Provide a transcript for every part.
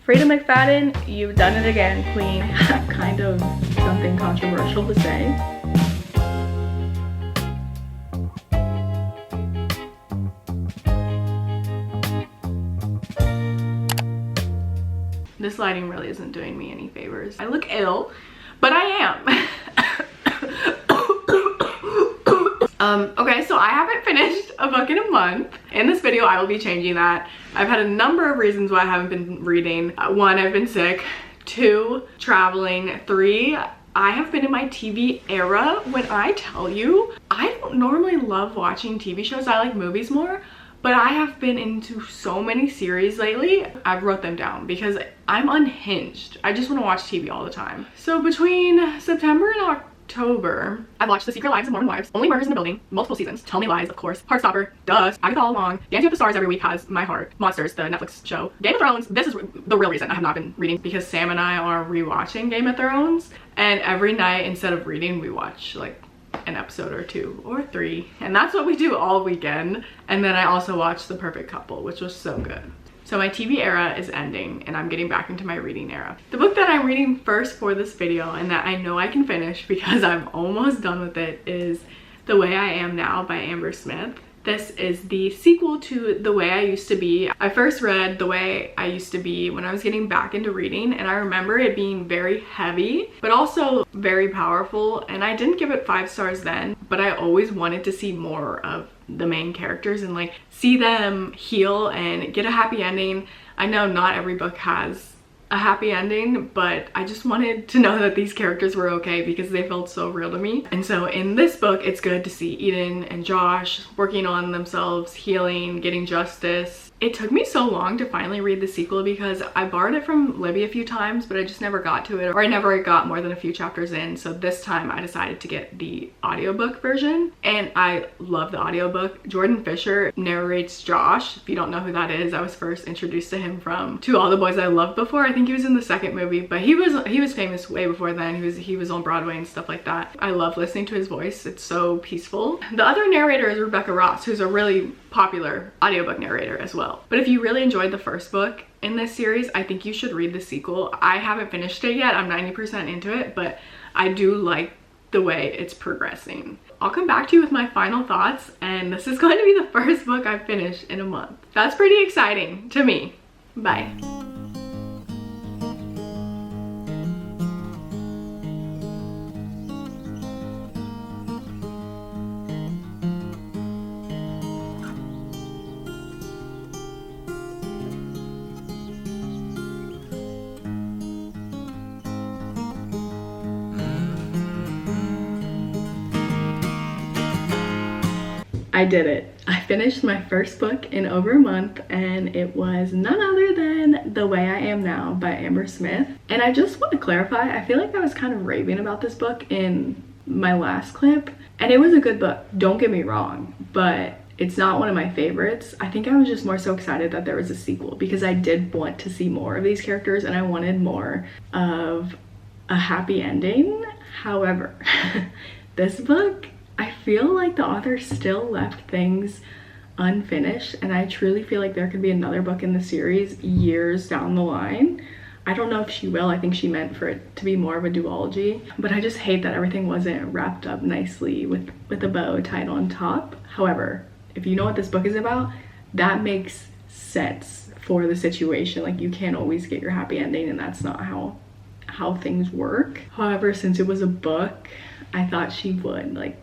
Freedom McFadden, you've done it again, queen. Kind of something controversial to say. This lighting really isn't doing me any favors. I look ill, but I am. Okay, so I haven't finished a book in a month. In this video, I will be changing that. I've had a number of reasons why I haven't been reading. One, I've been sick. Two, traveling. Three, I have been in my TV era. When I tell you, I don't normally love watching TV shows. I like movies more. But I have been into so many series lately. I've wrote them down because I'm unhinged. I just want to watch TV all the time. So between September and October, I've watched The Secret Lives of Mormon Wives, Only Murders in the Building, multiple seasons, Tell Me Lies, of course, Heartstopper, duh, Agatha All Along, Dancing with the Stars every week has my heart, Monsters, the Netflix show, Game of Thrones. This is the real reason I have not been reading, because Sam and I are rewatching Game of Thrones, and every night instead of reading, we watch like an episode or two or three, and that's what we do all weekend. And then I also watched The Perfect Couple, which was so good. So my TV era is ending and I'm getting back into my reading era. The book that I'm reading first for this video and that I know I can finish because I'm almost done with it is The Way I Am Now by Amber Smith. This is the sequel to The Way I Used to Be. I first read The Way I Used to Be when I was getting back into reading, and I remember it being very heavy, but also very powerful, and I didn't give it 5 stars then, but I always wanted to see more of the main characters and like see them heal and get a happy ending. I know not every book has a happy ending, but I just wanted to know that these characters were okay because they felt so real to me. And so in this book, it's good to see Eden and Josh working on themselves, healing, getting justice. It took me so long to finally read the sequel because I borrowed it from Libby a few times, but I just never got to it, or I never got more than a few chapters in. So this time I decided to get the audiobook version, and I love the audiobook. Jordan Fisher narrates Josh. If you don't know who that is, I was first introduced to him from To All the Boys I Loved Before. I think he was in the second movie, but he was famous way before then. He was on Broadway and stuff like that. I love listening to his voice. It's so peaceful. The other narrator is Rebecca Ross, who's a really popular audiobook narrator as well. But if you really enjoyed the first book in this series, I think you should read the sequel. I haven't finished it yet. I'm 90% into it, but I do like the way it's progressing. I'll come back to you with my final thoughts, and this is going to be the first book I've finished in a month. That's pretty exciting to me. Bye. I did it. I finished my first book in over a month, and it was none other than The Way I Am Now by Amber Smith. And I just want to clarify, I feel like I was kind of raving about this book in my last clip, and it was a good book, don't get me wrong, but it's not one of my favorites. I think I was just more so excited that there was a sequel because I did want to see more of these characters and I wanted more of a happy ending. However, this book, I feel like the author still left things unfinished, and I truly feel like there could be another book in the series years down the line. I don't know if she will. I think she meant for it to be more of a duology, but I just hate that everything wasn't wrapped up nicely with a bow tied on top. However, if you know what this book is about, that makes sense for the situation. Like, you can't always get your happy ending, and that's not how things work. However, since it was a book, I thought she would like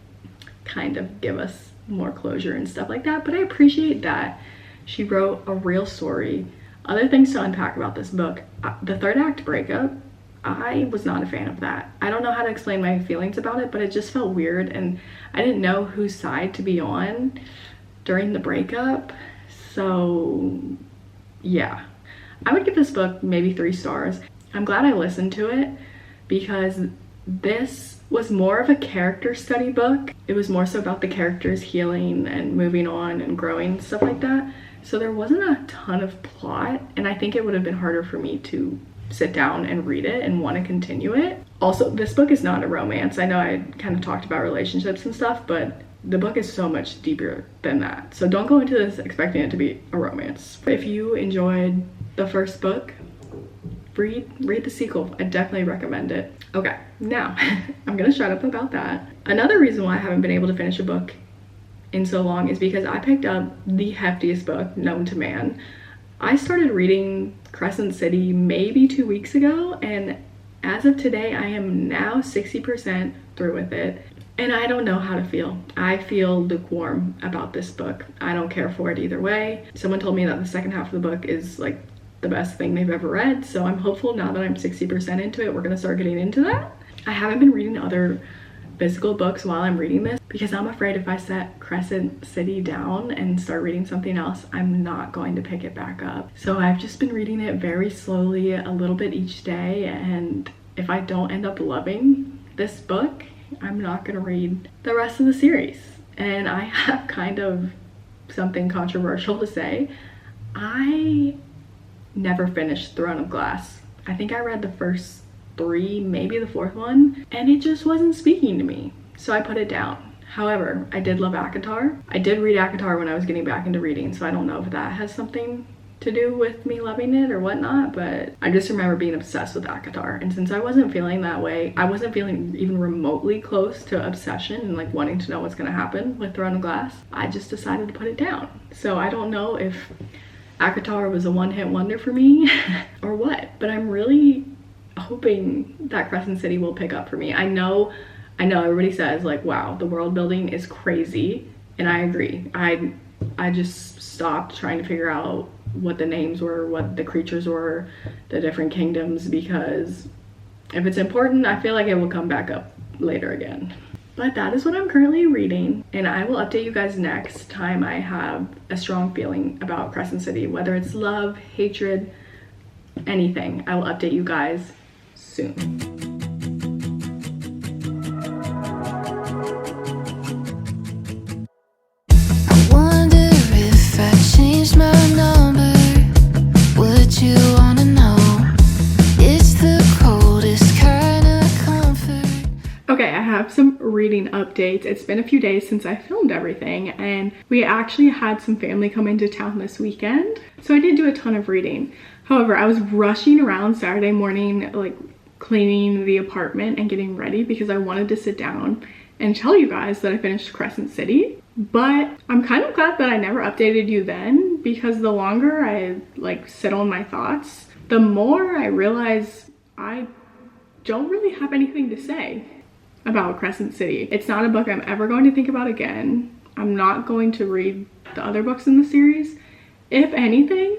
kind of give us more closure and stuff like that, but I appreciate that she wrote a real story. Other things to unpack about this book, the third act breakup, I was not a fan of that. I don't know how to explain my feelings about it, but it just felt weird, and I didn't know whose side to be on during the breakup. So yeah, I would give this book maybe 3 stars. I'm glad I listened to it because this was more of a character study book. It was more so about the characters healing and moving on and growing and stuff like that. So there wasn't a ton of plot, and I think it would have been harder for me to sit down and read it and want to continue it. Also, this book is not a romance. I know I kind of talked about relationships and stuff, but the book is so much deeper than that. So don't go into this expecting it to be a romance. If you enjoyed the first book, read the sequel. I definitely recommend it. Okay, now I'm gonna shut up about that. Another reason why I haven't been able to finish a book in so long is because I picked up the heftiest book known to man. I started reading Crescent City maybe 2 weeks ago, and as of today I am now 60% through with it, and I don't know how to feel. I feel lukewarm about this book. I don't care for it either way. Someone told me that the second half of the book is like the best thing they've ever read, so I'm hopeful now that I'm 60% into it, we're gonna start getting into that. I haven't been reading other physical books while I'm reading this because I'm afraid if I set Crescent City down and start reading something else, I'm not going to pick it back up. So I've just been reading it very slowly, a little bit each day, and if I don't end up loving this book, I'm not gonna read the rest of the series. And I have kind of something controversial to say. I never finished Throne of Glass. I think I read the first 3, maybe the 4th one, and it just wasn't speaking to me, so I put it down. However, I did love ACOTAR. I did read ACOTAR when I was getting back into reading, so I don't know if that has something to do with me loving it or whatnot, but I just remember being obsessed with ACOTAR, and since I wasn't feeling that way, I wasn't feeling even remotely close to obsession and like wanting to know what's gonna happen with Throne of Glass, I just decided to put it down. So I don't know if ACOTAR was a one-hit wonder for me or what, but I'm really hoping that Crescent City will pick up for me. I know everybody says like, wow, the world building is crazy, and I agree. I just stopped trying to figure out what the names were, what the creatures were, the different kingdoms, because if it's important, I feel like it will come back up later again. But that is what I'm currently reading, and I will update you guys next time I have a strong feeling about Crescent City, whether it's love, hatred, anything. I will update you guys soon. I wonder if I changed my number, would you wanna know? It's the coldest kind of comfort. Okay, I have some reading updates. It's been a few days since I filmed everything, and we actually had some family come into town this weekend, so I didn't do a ton of reading. However, I was rushing around Saturday morning, like cleaning the apartment and getting ready because I wanted to sit down and tell you guys that I finished Crescent City. But I'm kind of glad that I never updated you then, because the longer I like sit on my thoughts, the more I realize I don't really have anything to say about Crescent City. It's not a book I'm ever going to think about again. I'm not going to read the other books in the series. If anything,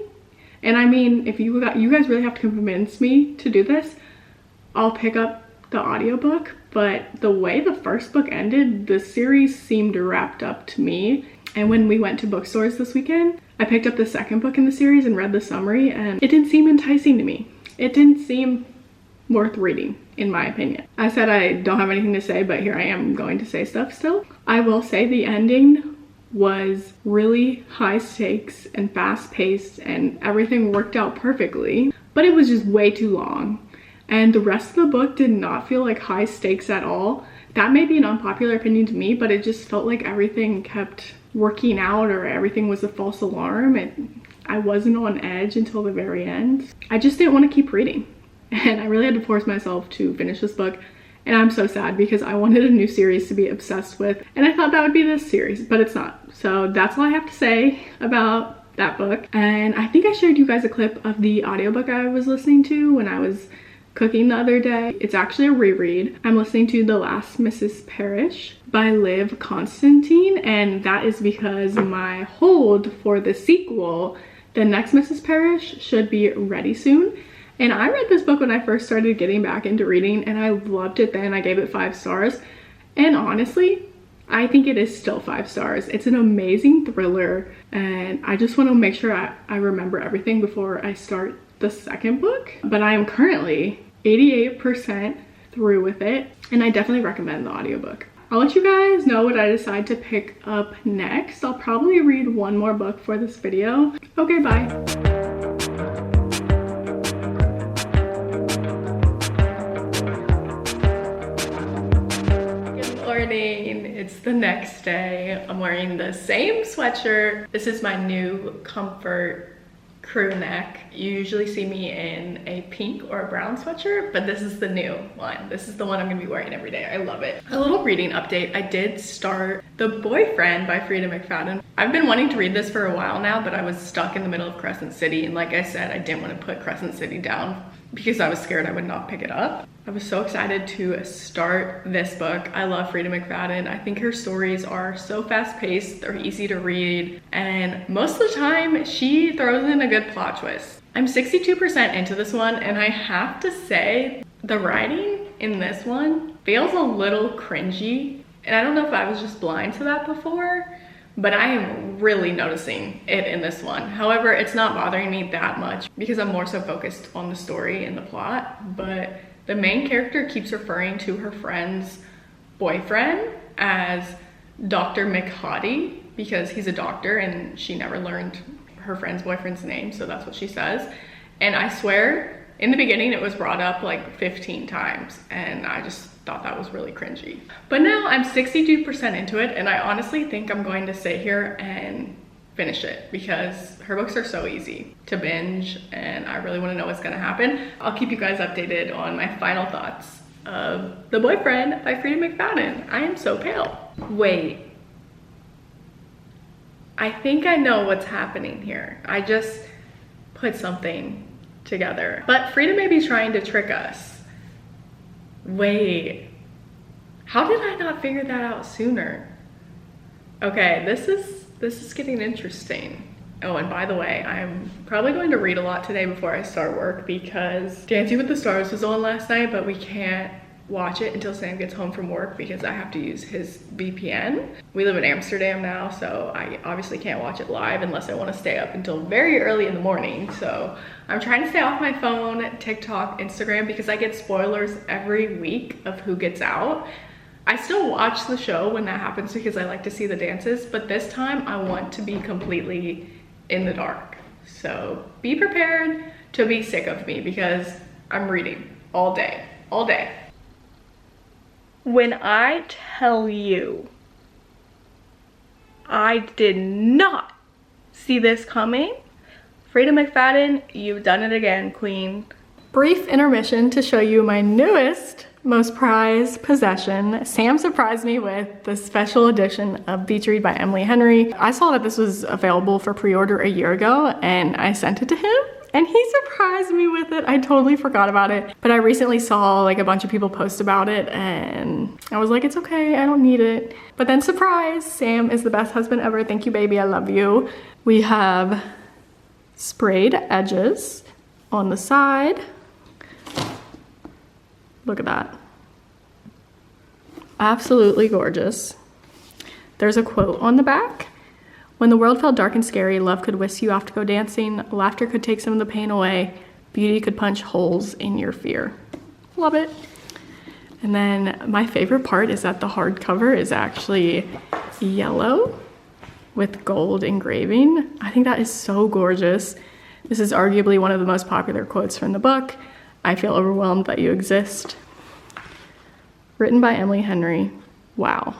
and I mean, if you guys really have to convince me to do this, I'll pick up the audiobook. But the way the first book ended, the series seemed wrapped up to me. And when we went to bookstores this weekend, I picked up the second book in the series and read the summary, and it didn't seem enticing to me. It didn't seem worth reading, in my opinion. I said I don't have anything to say, but here I am going to say stuff still. I will say the ending was really high stakes and fast paced, and everything worked out perfectly, but it was just way too long. And the rest of the book did not feel like high stakes at all. That may be an unpopular opinion to me, but it just felt like everything kept working out, or everything was a false alarm, and I wasn't on edge until the very end. I just didn't want to keep reading, and I really had to force myself to finish this book. And I'm so sad because I wanted a new series to be obsessed with, and I thought that would be this series, but it's not. So that's all I have to say about that book. And I think I showed you guys a clip of the audiobook I was listening to when I was cooking the other day. It's actually a reread. I'm listening to The Last Mrs. Parrish by Liv Constantine, and that is because my hold for the sequel, The Next Mrs. Parrish, should be ready soon. And I read this book when I first started getting back into reading, and I loved it then. I gave it 5 stars, and honestly, I think it is still 5 stars. It's an amazing thriller, and I just want to make sure I remember everything before I start the second book. But I am currently 88% through with it, and I definitely recommend the audiobook. I'll let you guys know what I decide to pick up next. I'll probably read one more book for this video. Okay, bye. It's the next day. I'm wearing the same sweatshirt. This is my new comfort crew neck. You usually see me in a pink or a brown sweatshirt, but this is the new one. This is the one I'm gonna be wearing every day. I love it. A little reading update. I did start The Boyfriend by Frida McFadden. I've been wanting to read this for a while now, but I was stuck in the middle of Crescent City, and like I said, I didn't want to put Crescent City down because I was scared I would not pick it up. I was so excited to start this book. I love Frida McFadden. I think her stories are so fast-paced, they're easy to read, and most of the time she throws in a good plot twist. I'm 62% into this one, and I have to say the writing in this one feels a little cringy, and I don't know if I was just blind to that before, but I am really noticing it in this one. However, it's not bothering me that much because I'm more so focused on the story and the plot, but the main character keeps referring to her friend's boyfriend as Dr. McHottie because he's a doctor and she never learned her friend's boyfriend's name, so that's what she says. And I swear, in the beginning it was brought up like 15 times and I just thought that was really cringy. But now I'm 62% into it and I honestly think I'm going to sit here and finish it because her books are so easy to binge and I really want to know what's going to happen. I'll keep you guys updated on my final thoughts of The Boyfriend by Frida McFadden. I am so pale. Wait. I think I know what's happening here. I just put something together. But Frida may be trying to trick us. Wait, how did I not figure that out sooner? Okay, this is getting interesting. Oh, and by the way, I'm probably going to read a lot today before I start work because Dancing with the Stars was on last night, but we can't watch it until Sam gets home from work because I have to use his VPN. We live in Amsterdam now, so I obviously can't watch it live unless I want to stay up until very early in the morning. So I'm trying to stay off my phone, TikTok, Instagram, because I get spoilers every week of who gets out. I still watch the show when that happens because I like to see the dances, but this time I want to be completely in the dark. So be prepared to be sick of me because I'm reading all day, all day. When I tell you I did not see this coming, Frida McFadden, you've done it again, queen. Brief intermission to show you my newest, most prized possession. Sam surprised me with the special edition of Beach Read by Emily Henry. I saw that this was available for pre-order a year ago and I sent it to him. And he surprised me with it. I totally forgot about it. But I recently saw like a bunch of people post about it and I was like, it's okay, I don't need it. But then surprise, Sam is the best husband ever. Thank you, baby, I love you. We have sprayed edges on the side. Look at that. Absolutely gorgeous. There's a quote on the back. When the world felt dark and scary, love could whisk you off to go dancing, laughter could take some of the pain away, beauty could punch holes in your fear. Love it. And then my favorite part is that the hardcover is actually yellow with gold engraving. I think that is so gorgeous. This is arguably one of the most popular quotes from the book. I feel overwhelmed that you exist. Written by Emily Henry. Wow.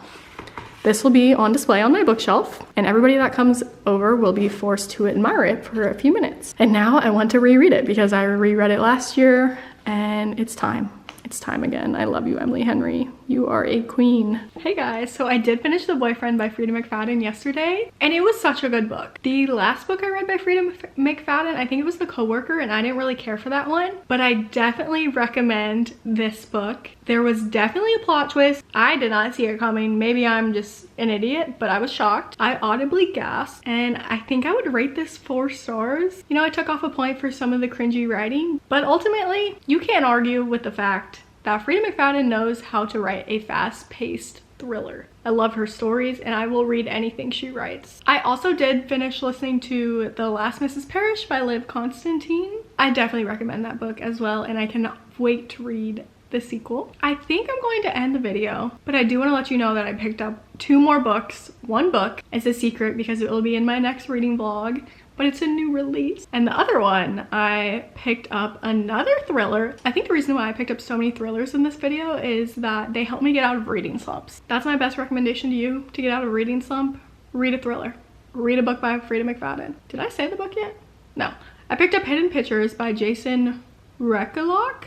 This will be on display on my bookshelf, and everybody that comes over will be forced to admire it for a few minutes. And now I want to reread it because I reread it last year, and it's time. It's time again. I love you, Emily Henry. You are a queen. Hey guys, so I did finish The Boyfriend by Frida McFadden yesterday, and it was such a good book. The last book I read by Frida McFadden, I think it was The Coworker, and I didn't really care for that one, but I definitely recommend this book. There was definitely a plot twist. I did not see it coming. Maybe I'm just an idiot, but I was shocked. I audibly gasped, and I think I would rate this 4 stars. You know, I took off a point for some of the cringy writing, but ultimately, you can't argue with the fact that Frida McFadden knows how to write a fast-paced thriller. I love her stories and I will read anything she writes. I also did finish listening to The Last Mrs. Parrish by Liv Constantine. I definitely recommend that book as well, and I cannot wait to read the sequel. I think I'm going to end the video, but I do want to let you know that I picked up 2 more books. One book is a secret because it will be in my next reading vlog, but it's a new release. And the other one, I picked up another thriller. I think the reason why I picked up so many thrillers in this video is that they help me get out of reading slumps. That's my best recommendation to you to get out of a reading slump. Read a thriller. Read a book by Frida McFadden. Did I say the book yet? No. I picked up Hidden Pictures by Jason Rekelock.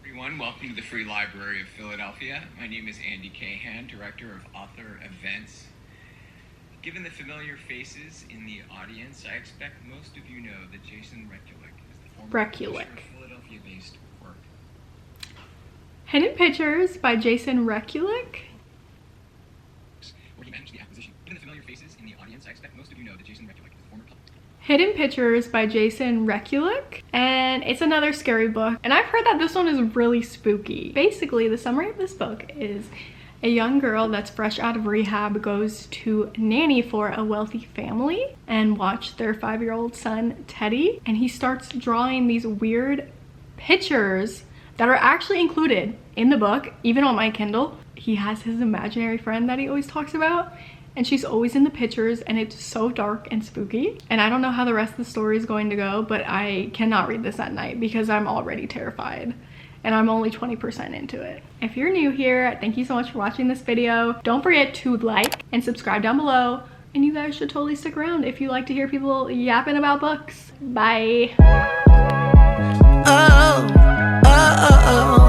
Everyone, welcome to the Free Library of Philadelphia. My name is Andy Cahan, Director of Author Events. Given the familiar faces in the audience, I expect most of you know that Jason Rekelock is the former publisher of Philadelphia-based work. Hidden Pictures by Jason Rekelock. Where he managed the acquisition. Given the familiar faces in the audience, I expect most of you know that Jason Rekelock is the former publisher. Hidden Pictures by Jason Rekelock, and it's another scary book, and I've heard that this one is really spooky. Basically, the summary of this book is a young girl that's fresh out of rehab goes to nanny for a wealthy family and watch their 5-year-old son Teddy, and he starts drawing these weird pictures that are actually included in the book, even on my Kindle. He has his imaginary friend that he always talks about, and she's always in the pictures, and it's so dark and spooky. And I don't know how the rest of the story is going to go, but I cannot read this at night because I'm already terrified. And I'm only 20% into it. If you're new here, thank you so much for watching this video. Don't forget to like and subscribe down below. And you guys should totally stick around if you like to hear people yapping about books. Bye. Oh, oh, oh, oh.